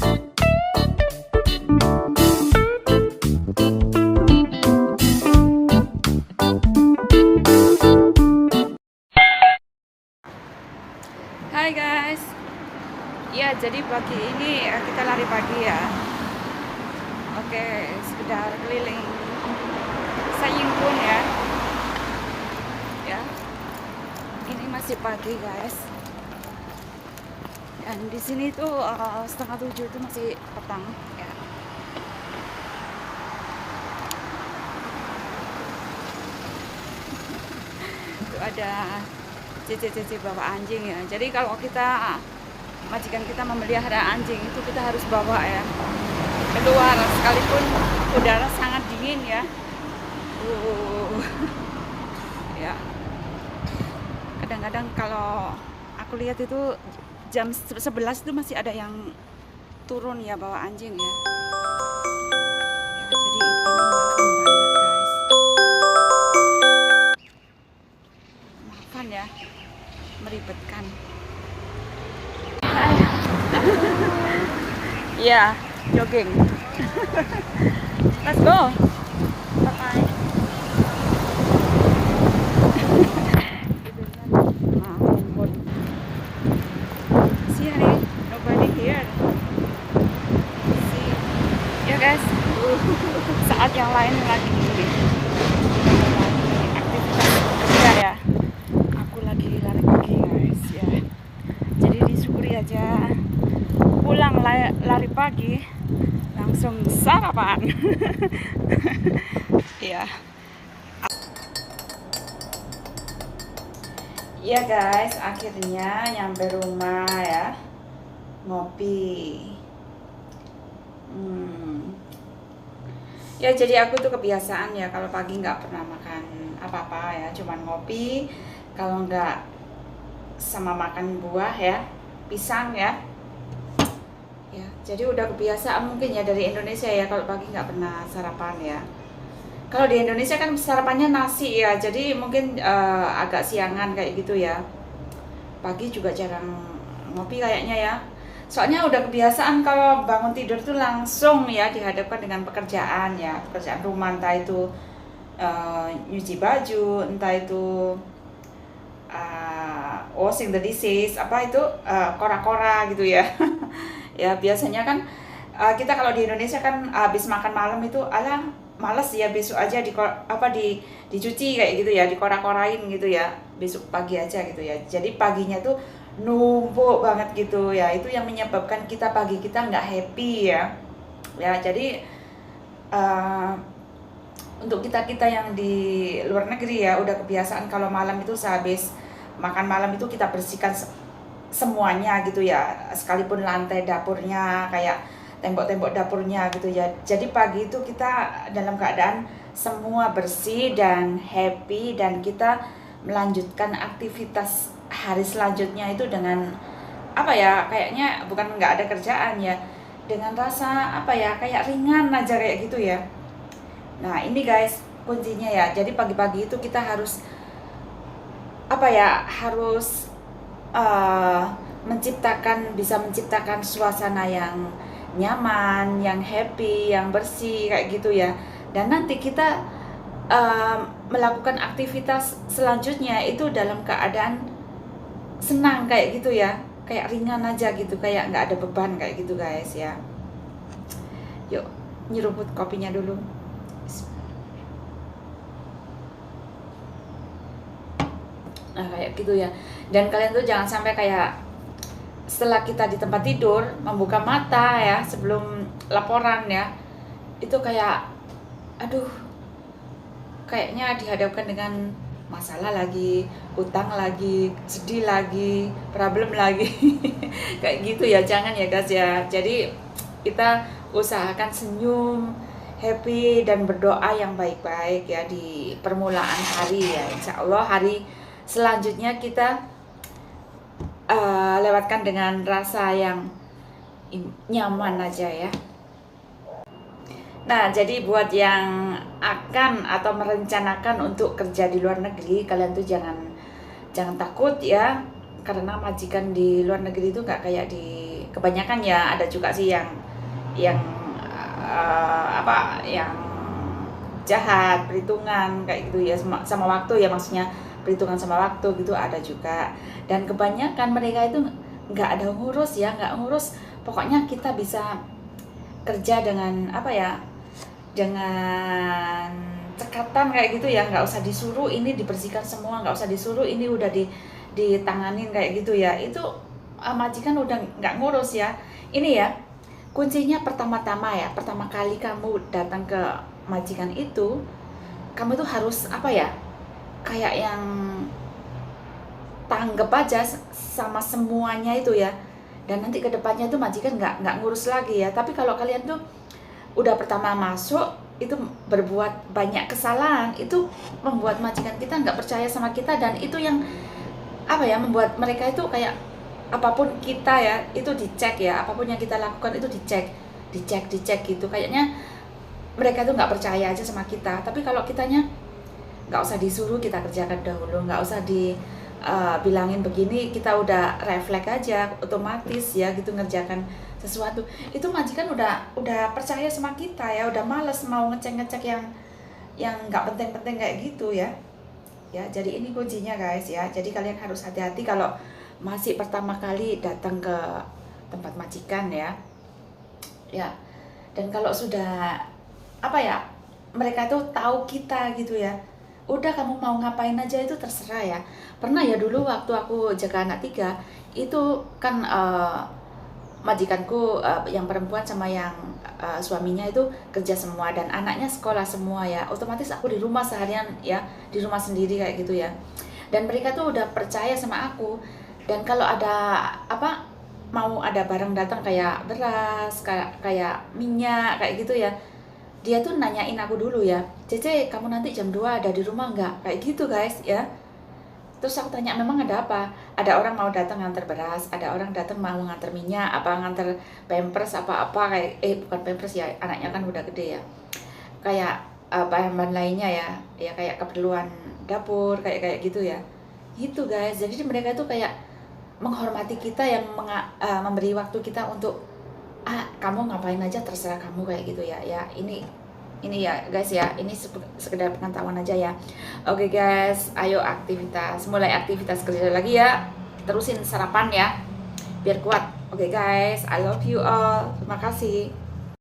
Hai guys, ya jadi pagi ini kita lari pagi ya. Oke, sekedar keliling Sayingpun ya. Ya, ini masih pagi guys. Dan di sini tuh 6:30 itu masih petang ya. Itu ada cici-cici bawa anjing ya. Jadi kalau kita majikan kita memelihara anjing itu kita harus bawa ya keluar sekalipun udara sangat dingin ya. Ya. Kadang-kadang kalau aku lihat itu jam 11 itu masih ada yang turun ya bawa anjing ya. Jadi ini makan banget guys. Makan ya, meribetkan. Ya, jogging. Let's go. Bye-bye. See honey, nobody here. See. Ya guys, saat yang lain lagi aktivitas kerja ya. Aku lagi lari pagi guys ya. Jadi disyukuri aja. Pulang lari pagi langsung sarapan. Ya. Ya guys, akhirnya nyampe rumah ya. Ngopi. Ya jadi aku tuh kebiasaan ya kalau pagi nggak pernah makan apa-apa ya, cuman ngopi. Kalau nggak sama makan buah ya, pisang ya. Ya, jadi udah kebiasaan mungkin ya dari Indonesia ya kalau pagi nggak pernah sarapan ya. Kalau di Indonesia kan sarapannya nasi ya, jadi mungkin agak siangan kayak gitu ya. Pagi juga jarang ngopi kayaknya ya. Soalnya udah kebiasaan kalau bangun tidur tuh langsung ya dihadapkan dengan pekerjaan ya, pekerjaan rumah, entah itu nyuci baju, entah itu washing the dishes, apa itu kora-kora gitu ya. Ya biasanya kan kita kalau di Indonesia kan habis makan malam itu ala males ya, besok aja dicuci kayak gitu ya, dikora-korain gitu ya, besok pagi aja gitu ya. Jadi paginya tuh numpuk banget gitu ya, itu yang menyebabkan kita pagi kita nggak happy ya. Ya jadi untuk kita yang di luar negeri ya udah kebiasaan kalau malam itu sehabis makan malam itu kita bersihkan semuanya gitu ya, sekalipun lantai dapurnya kayak tembok-tembok dapurnya gitu ya. Jadi pagi itu kita dalam keadaan semua bersih dan happy, dan kita melanjutkan aktivitas hari selanjutnya itu dengan apa ya, kayaknya bukan nggak ada kerjaan ya, dengan rasa apa ya, kayak ringan aja kayak gitu ya. Nah ini guys kuncinya ya, jadi pagi-pagi itu kita harus apa ya, harus bisa menciptakan suasana yang nyaman, yang happy, yang bersih kayak gitu ya. Dan nanti kita melakukan aktivitas selanjutnya itu dalam keadaan senang kayak gitu ya, kayak ringan aja gitu, kayak nggak ada beban kayak gitu guys ya. Yuk nyeruput kopinya dulu. Nah kayak gitu ya. Dan kalian tuh jangan sampai kayak setelah kita di tempat tidur membuka mata ya sebelum laporan ya, itu kayak aduh, kayaknya dihadapkan dengan masalah lagi, utang lagi, sedih lagi, problem lagi. Kayak gitu ya, jangan ya guys ya. Jadi kita usahakan senyum, happy, dan berdoa yang baik-baik ya di permulaan hari ya. Insya Allah hari selanjutnya kita lewatkan dengan rasa yang nyaman aja ya. Nah, jadi buat yang akan atau merencanakan untuk kerja di luar negeri, kalian tuh jangan takut ya, karena majikan di luar negeri itu nggak kayak di kebanyakan ya, ada juga sih yang yang jahat, perhitungan kayak gitu ya, sama waktu ya, maksudnya perhitungan sama waktu gitu ada juga. Dan kebanyakan mereka itu nggak ada ngurus ya, nggak ngurus, pokoknya kita bisa kerja dengan dengan cekatan kayak gitu ya, nggak usah disuruh ini dibersihkan semua, nggak usah disuruh ini udah ditanganin kayak gitu ya. Itu majikan udah nggak ngurus ya. Ini ya kuncinya, pertama-tama ya, pertama kali kamu datang ke majikan itu, kamu tuh harus kayak yang tanggap aja sama semuanya itu ya. Dan nanti kedepannya tuh majikan nggak ngurus lagi ya. Tapi kalau kalian tuh udah pertama masuk itu berbuat banyak kesalahan, itu membuat majikan kita nggak percaya sama kita, dan itu yang membuat mereka itu kayak apapun kita ya itu dicek ya, apapun yang kita lakukan itu dicek gitu, kayaknya mereka tuh nggak percaya aja sama kita. Tapi kalau kitanya nggak usah disuruh, kita kerjakan dahulu, nggak usah bilangin begini, kita udah refleks aja otomatis ya gitu ngerjakan sesuatu, itu majikan udah percaya sama kita ya, udah males mau ngecek yang nggak penting-penting kayak gitu ya. Ya, jadi ini kuncinya guys ya. Jadi kalian harus hati-hati kalau masih pertama kali datang ke tempat majikan ya. Ya. Dan kalau sudah mereka tuh tahu kita gitu ya. Udah, kamu mau ngapain aja itu terserah ya. Pernah ya dulu waktu aku jaga anak 3, itu kan majikanku yang perempuan sama yang suaminya itu kerja semua dan anaknya sekolah semua ya. Otomatis aku di rumah seharian ya, di rumah sendiri kayak gitu ya. Dan mereka tuh udah percaya sama aku. Dan kalau ada mau ada barang datang kayak beras, kayak minyak kayak gitu ya, dia tuh nanyain aku dulu ya, Cece kamu nanti jam 2 ada di rumah nggak? Kayak gitu guys ya. Terus aku tanya, memang ada apa? Ada orang mau datang nganter beras, ada orang datang mau nganter minyak, nganter pampers apa-apa kayak bukan pampers ya, anaknya kan udah gede ya. Kayak bahan-bahan lainnya ya kayak keperluan dapur kayak gitu ya. Gitu guys. Jadi mereka itu kayak menghormati kita, yang memberi waktu kita untuk kamu ngapain aja terserah kamu kayak gitu ya. Ya, ini ya guys ya, ini sekedar pengetahuan aja ya. Oke guys, ayo mulai aktivitas kerja lagi ya. Terusin sarapan ya biar kuat. Oke guys, I love you all. Terima kasih.